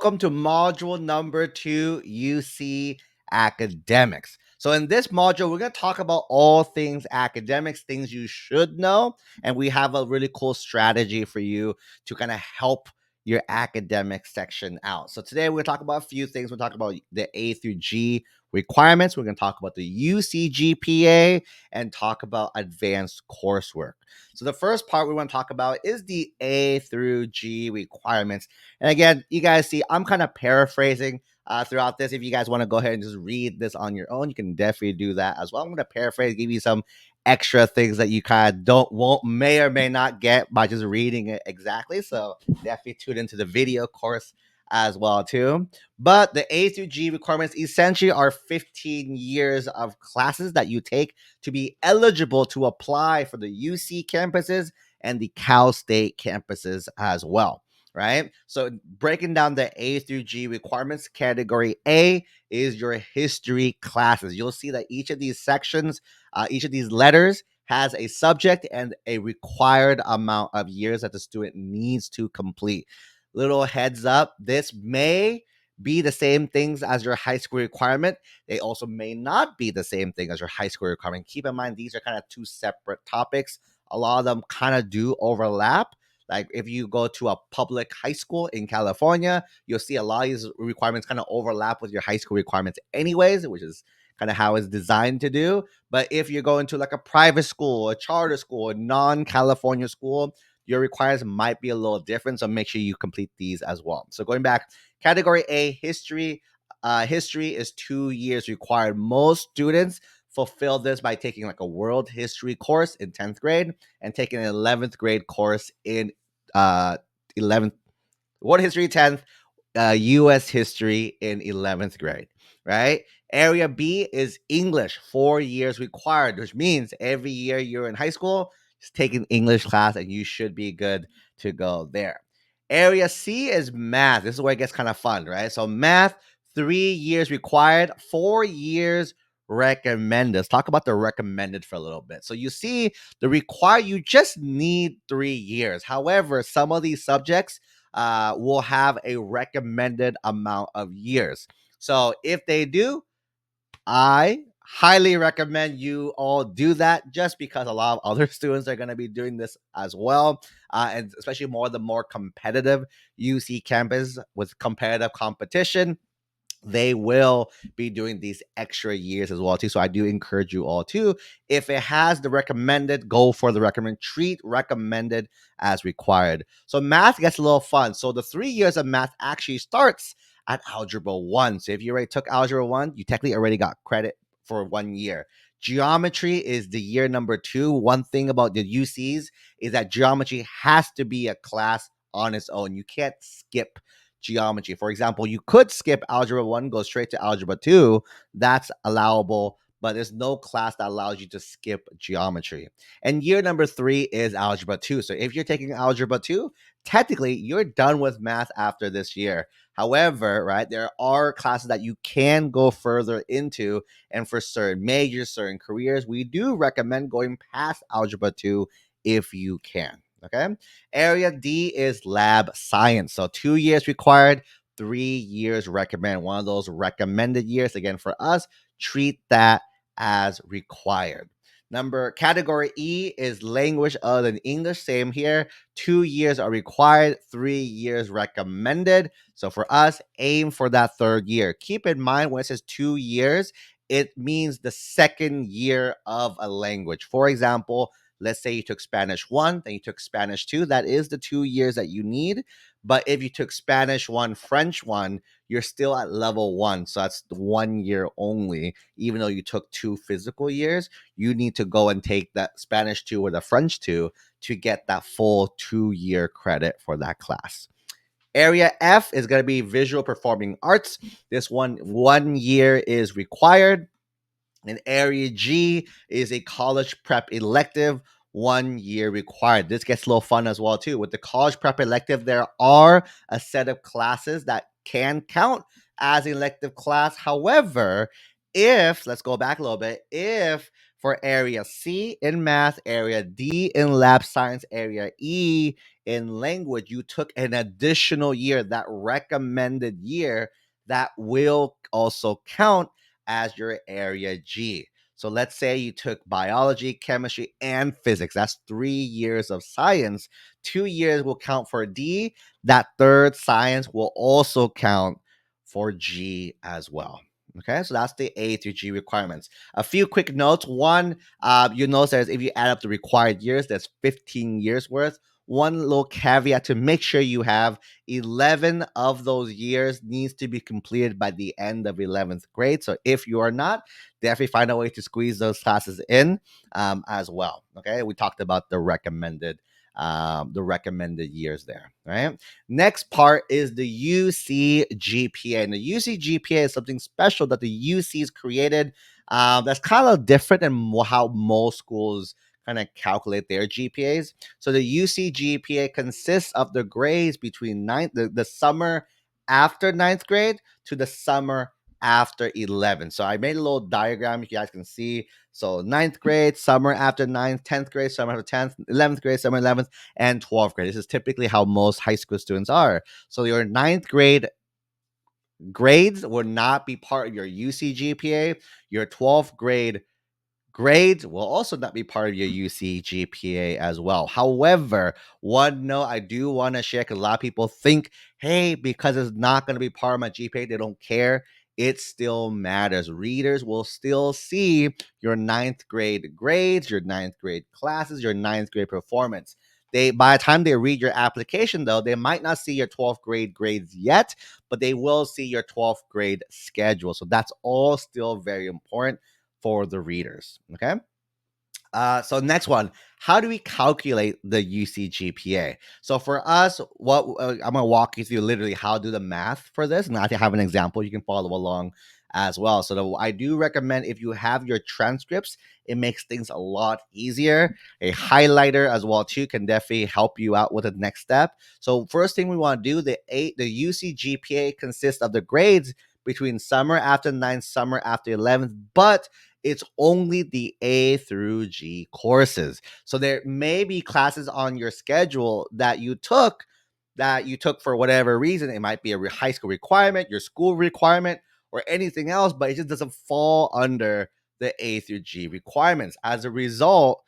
welcome to module number 2, UC Academics. So in this module, we're going to talk about all things academics, things you should know, and we have a really cool strategy for you to kind of help your academic section out. So today we're going to talk about a few things. We'll talk about the A through G requirements. We're going to talk about the UC GPA and talk about advanced coursework. So the first part we want to talk about is the A through G requirements. And again, you guys see, I'm kind of paraphrasing throughout this. If you guys want to go ahead and just read this on your own, you can definitely do that as well. I'm going to paraphrase, give you some extra things that you kind of may or may not get by just reading it exactly. So definitely tune into the video course as well too. But the A through G requirements essentially are 15 years of classes that you take to be eligible to apply for the UC campuses and the Cal State campuses as well. Right. So breaking down the A through G requirements, category A is your history classes. You'll see that each of these sections, each of these letters has a subject and a required amount of years that the student needs to complete. Little heads up, this may be the same things as your high school requirement. They also may not be the same thing as your high school requirement. Keep in mind, these are kind of two separate topics. A lot of them kind of do overlap. Like if you go to a public high school in California, you'll see a lot of these requirements kind of overlap with your high school requirements anyways, which is kind of how it's designed to do. But if you're going to like a private school, a charter school, a non-California school, your requirements might be a little different. So make sure you complete these as well. So going back, category A, history. History is 2 years required. Most students fulfill this by taking like a world history course in 10th grade and taking an 11th grade course in 11th world history 10th, US history in 11th grade, right? Area B is English, 4 years required, which means every year you're in high school, just take an English class and you should be good to go there. Area C is math. This is where it gets kind of fun, right? So math, 3 years required, 4 years recommended. Let's talk about the recommended for a little bit. So you see the required, you just need 3 years. However, some of these subjects will have a recommended amount of years. So if they do, I highly recommend you all do that just because a lot of other students are going to be doing this as well. And especially the more competitive UC campus with competitive competition, they will be doing these extra years as well too. So I do encourage you all too, if it has the recommended, go for the recommended. Treat recommended as required. So math gets a little fun. So the 3 years of math actually starts at algebra 1. So if you already took algebra 1, you technically already got credit for 1 year. Geometry is the year number 2. One thing about the UCs is that geometry has to be a class on its own. You can't skip geometry. For example, you could skip algebra 1, go straight to algebra 2. That's allowable, but there's no class that allows you to skip geometry. And year number 3 is algebra 2. So if you're taking algebra 2, technically you're done with math after this year. However, right, there are classes that you can go further into, and for certain majors, certain careers, we do recommend going past algebra 2 if you can. Okay. Area D is lab science. So 2 years required, 3 years recommended. One of those recommended years. Again, for us, treat that as required. Category E is language other than English. Same here. 2 years are required, 3 years recommended. So for us, aim for that third year. Keep in mind when it says 2 years, it means the second year of a language. For example, let's say you took Spanish 1, then you took Spanish 2. That is the 2 years that you need. But if you took Spanish 1, French 1, you're still at level 1. So that's 1 year only. Even though you took 2 physical years, you need to go and take that Spanish 2 or the French 2 to get that full 2-year credit for that class. Area F is going to be visual performing arts. This 1 year is required. And area G is a college prep elective, 1 year required. This gets a little fun as well too. With the college prep elective, there are a set of classes that can count as elective class. However, if let's go back a little bit, if for area C in math, area D in lab science, area E in language, you took an additional year, that recommended year, that will also count as your area G. So let's say you took biology, chemistry, and physics. That's 3 years of science. 2 years will count for D. That third science will also count for G as well. Okay, so that's the A through G requirements. A few quick notes. One, you notice that if you add up the required years, that's 15 years worth. One little caveat to make sure you have 11 of those years needs to be completed by the end of 11th grade. So if you are not, definitely find a way to squeeze those classes in as well. Okay, we talked about the recommended years there, right? Next part is the UC GPA. And the UC GPA is something special that the UC's created that's kind of different than how most schools kind of calculate their GPAs. So the UC GPA consists of the grades between the summer after ninth grade to the summer after 11. So I made a little diagram you guys can see. So ninth grade, summer after ninth, 10th grade, summer after 10th, 11th grade, summer 11th, and 12th grade. This is typically how most high school students are. So your ninth grade grades will not be part of your UC GPA. Your 12th grade grades will also not be part of your UC GPA as well. However, one note I do want to share, because a lot of people think, hey, because it's not going to be part of my GPA, they don't care. It still matters. Readers will still see your ninth grade grades, your ninth grade classes, your ninth grade performance. They, by the time they read your application, though, they might not see your 12th grade grades yet, but they will see your 12th grade schedule. So that's all still very important for the readers. Okay. So next one, how do we calculate the UC GPA? So for us, what I'm gonna walk you through literally how to do the math for this, and I have an example you can follow along as well. So I do recommend, if you have your transcripts, it makes things a lot easier. A highlighter as well too can definitely help you out with the next step. So first thing we want to do, the UC GPA consists of the grades between summer after 9th, summer after 11th, but it's only the A through G courses. So there may be classes on your schedule that you took for whatever reason. It might be a high school requirement, your school requirement, or anything else, but it just doesn't fall under the A through G requirements. As a result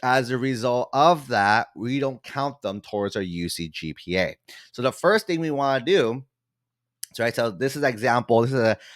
of that, we don't count them towards our UC GPA. So the first thing we want to do, so this is an example.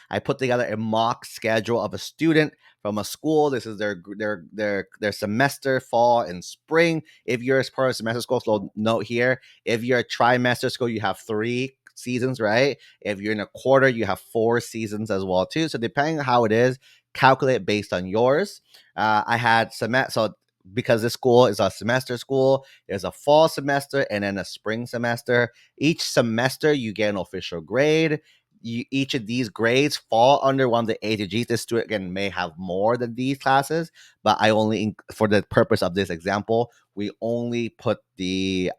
I put together a mock schedule of a student from a school. This is their semester, fall and spring. If you're a part of semester school, so note here, if you're a trimester school, you have 3 seasons, right? If you're in a quarter, you have 4 seasons as well too. So depending on how it is, calculate based on yours. I had so because this school is a semester school, there's a fall semester and then a spring semester. Each semester, you get an official grade. Each of these grades fall under one of the A to Gs. This student, again, may have more than these classes, but for the purpose of this example, we only put the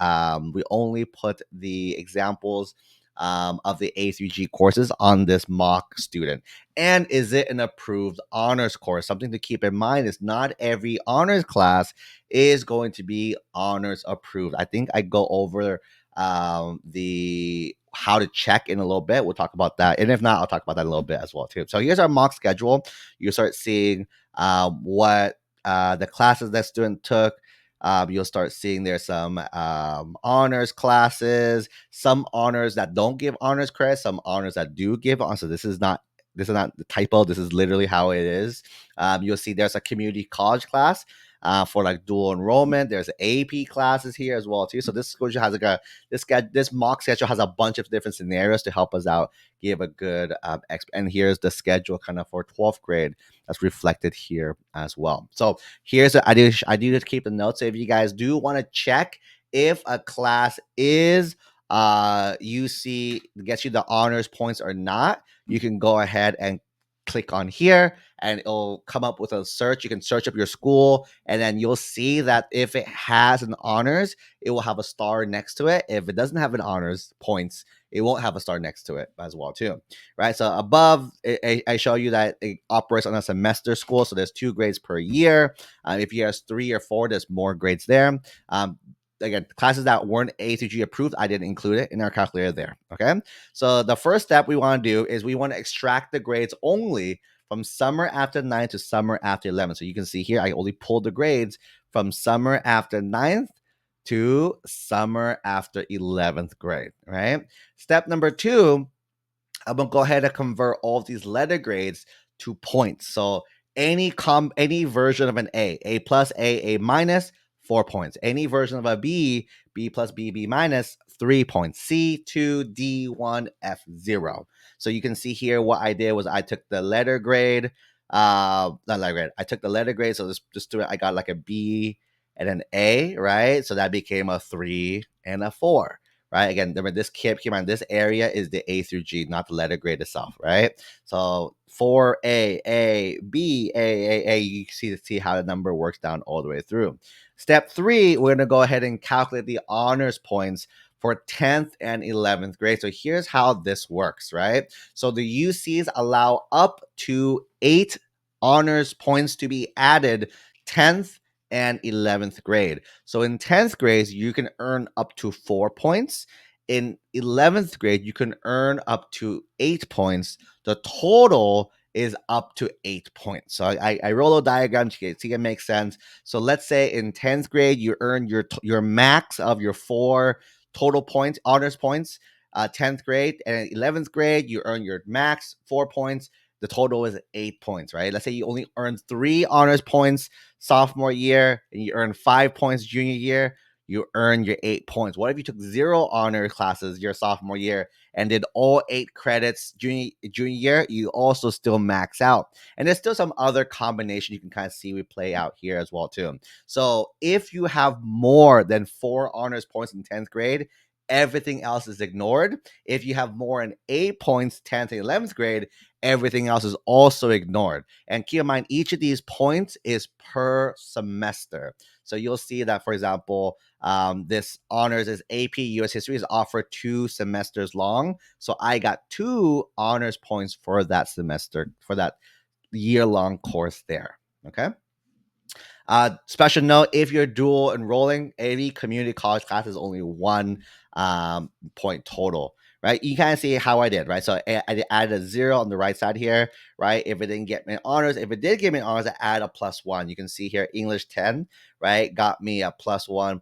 examples of the A through G courses on this mock student. And is it an approved honors course? Something to keep in mind is not every honors class is going to be honors approved. I think I go over the how to check in a little bit. We'll talk about that, and if not, I'll talk about that a little bit as well too. So here's our mock schedule. You start seeing what the classes that student took. You'll start seeing there's some honors classes, some honors that don't give honors credit, some honors that do give honors. So this is not the typo. This is literally how it is. You'll see there's a community college class for like dual enrollment. There's AP classes here as well too. So this schedule has this mock schedule has a bunch of different scenarios to help us out, give a good and here's the schedule kind of for 12th grade that's reflected here as well. So I do just keep the notes. So if you guys do want to check if a class is UC gets you the honors points or not, you can go ahead and click on here and it'll come up with a search. You can search up your school and then you'll see that if it has an honors, it will have a star next to it. If it doesn't have an honors points, it won't have a star next to it as well too, right? So above, I show you that it operates on a semester school. So there's 2 grades per year. If you have 3 or 4, there's more grades there. again, classes that weren't A through G approved, I didn't include it in our calculator there. Okay. So the first step we want to do is we want to extract the grades only from summer after 9th to summer after 11th. So you can see here, I only pulled the grades from summer after 9th to summer after 11th grade, right? Step number 2, I'm gonna go ahead and convert all of these letter grades to points. So any version of an A plus, A minus, 4 points. Any version of a B plus, B minus, 3 points. C 2, D 1, F 0. So you can see here what I did was I took the letter grade, not letter grade. I took the letter grade. So just do it. I got like a B and an A, right? So that became a 3 and a 4, right? Again, remember this, keep in mind, this area is the A through G, not the letter grade itself, right? So 4A, A, B, A, you see how the number works down all the way through. Step 3, we're going to go ahead and calculate the honors points for 10th and 11th grade. So here's how this works, right? So the UCs allow up to 8 honors points to be added 10th and 11th grade. So in 10th grade, you can earn up to 4 points. In 11th grade, you can earn up to 8 points. The total is up to 8 points. So I roll a diagram to see it makes sense. So let's say in 10th grade, you earn your max of your 4 total points, honors points, 10th grade. And in 11th grade, you earn your max 4 points. The total is 8 points, right? Let's say you only earn 3 honors points sophomore year and you earn 5 points junior year, you earn your 8 points. What if you took 0 honor classes your sophomore year and did all 8 credits junior year? You also still max out. And there's still some other combination you can kind of see we play out here as well too. So if you have more than 4 honors points in 10th grade, everything else is ignored. If you have more than 8 points 10th and 11th grade, everything else is also ignored. And keep in mind, each of these points is per semester. So you'll see that, for example, this honors is AP US History is offered 2 semesters long. So I got 2 honors points for that semester, for that year-long course there. Okay. Special note, if you're dual enrolling, any community college class is only 1 point total, right? You kind of see how I did, right? So I added a 0 on the right side here, right? If it didn't get me honors, if it did give me honors, I add a +1. You can see here, English 10, right? Got me a +1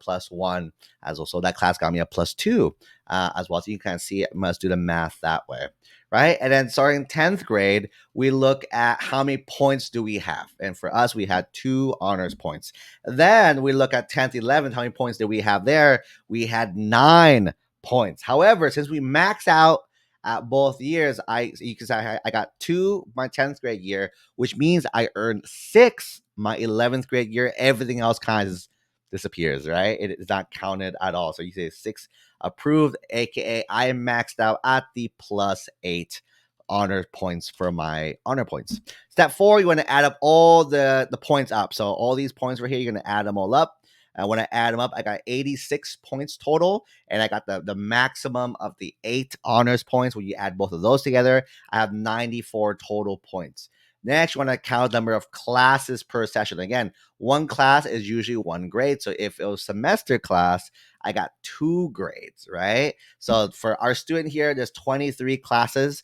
as well. So that class got me a +2 as well. So you can kind of see it, must do the math that way, right? And then starting 10th grade, we look at how many points do we have. And for us, we had 2 honors points. Then we look at 10th, 11th, how many points did we have there? We had 9 points. However, since we max out at both years, you can say I got 2 my 10th grade year, which means I earned 6 my 11th grade year. Everything else kind of disappears, right? It is not counted at all. So you say 6 approved, aka I am maxed out at the +8 honor points for my honor points. Step 4, you want to add up all the points up. So all these points right here, you're going to add them all up. And when I add them up, I got 86 points total, and I got the maximum of the 8 honors points. When you add both of those together, I have 94 total points. Next, you want to count the number of classes per session. Again, one class is usually 1 grade. So if it was semester class, I got 2 grades, right? So for our student here, there's 23 classes.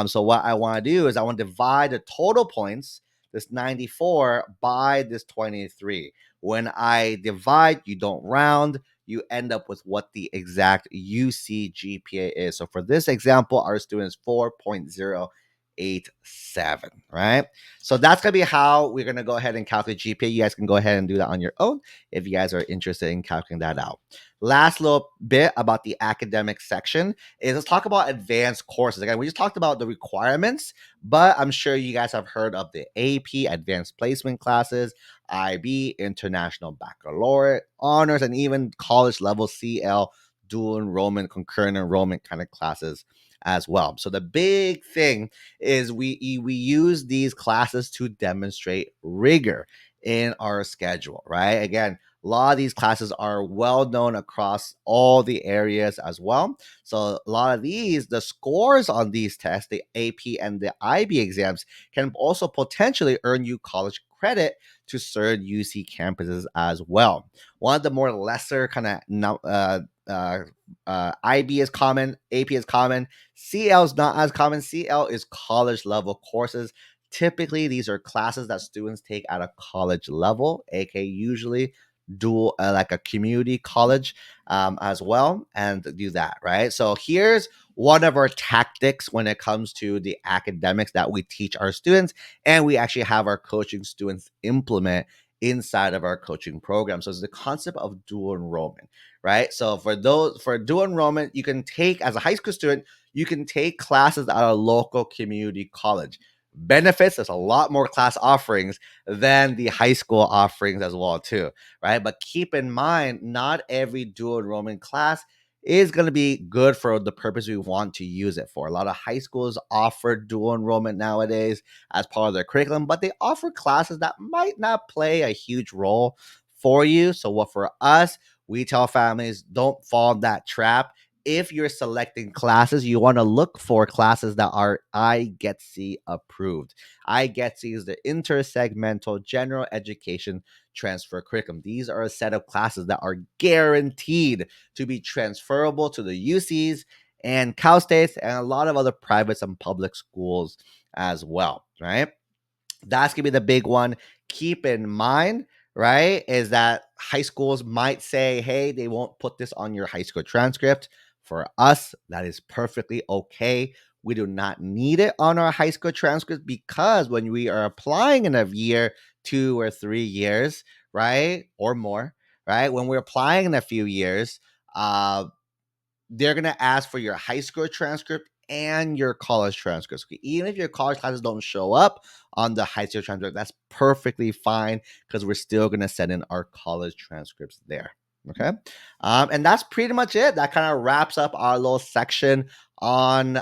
So what I want to do is I want to divide the total points, this 94, by this 23. When I divide, you don't round. You end up with what the exact UC GPA is. So for this example, our student is 4.087, right? So that's going to be how we're going to go ahead and calculate GPA. You guys can go ahead and do that on your own if you guys are interested in calculating that out. Last little bit about the academic section is let's talk about advanced courses. Again, we just talked about the requirements, but I'm sure you guys have heard of the AP, advanced placement classes, IB, international baccalaureate, honors, and even college level CL, dual enrollment, concurrent enrollment kind of classes as well. So the big thing is we use these classes to demonstrate rigor in our schedule, right? Again, A lot of these classes are well known across all the areas as well. So a lot of these, the scores on these tests, the AP and the IB exams, can also potentially earn you college credit to certain UC campuses as well. One of the more lesser kind of IB is common, AP is common, CL is not as common. CL is college level courses. Typically, these are classes that students take at a college level, aka usually dual like a community college as well, and do that, right? So here's one of our tactics when it comes to the academics that we teach our students, and we actually have our coaching students implement inside of our coaching program. So it's the concept of dual enrollment, right? So for dual enrollment, you can take as a high school student, you can take classes at a local community college. Benefits, there's a lot more class offerings than the high school offerings as well too, right? But keep in mind, not every dual enrollment class is going to be good for the purpose we want to use it for. A lot of high schools offer dual enrollment nowadays as part of their curriculum, but they offer classes that might not play a huge role for you. So what for us, we tell families, don't fall in that trap. If you're selecting classes, you want to look for classes that are IGETC approved. IGETC is the Intersegmental General Education Transfer Curriculum. These are a set of classes that are guaranteed to be transferable to the UCs and Cal States and a lot of other privates and public schools as well, right? That's gonna be the big one. Keep in mind, right, is that high schools might say, hey, they won't put this on your high school transcript. For us, that is perfectly okay. We do not need it on our high school transcript because when we are applying in a year, 2 or 3 years, right, or more, right, when we're applying in a few years, they're going to ask for your high school transcript and your college transcripts. Even if your college classes don't show up on the high school transcript, that's perfectly fine because we're still going to send in our college transcripts there. Okay. And that's pretty much it. That kind of wraps up our little section on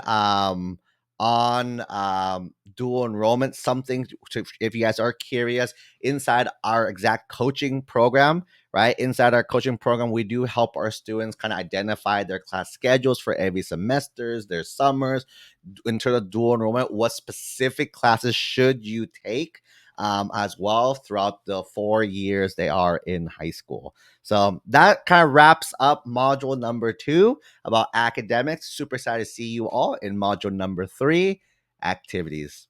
dual enrollment. Something to, if you guys are curious, inside our exact coaching program, right? Inside our coaching program, we do help our students kind of identify their class schedules for every semesters, their summers, in terms of dual enrollment, what specific classes should you take as well throughout the 4 years they are in high school. So that kind of wraps up module number 2 about academics. Super excited to see you all in module number 3, activities.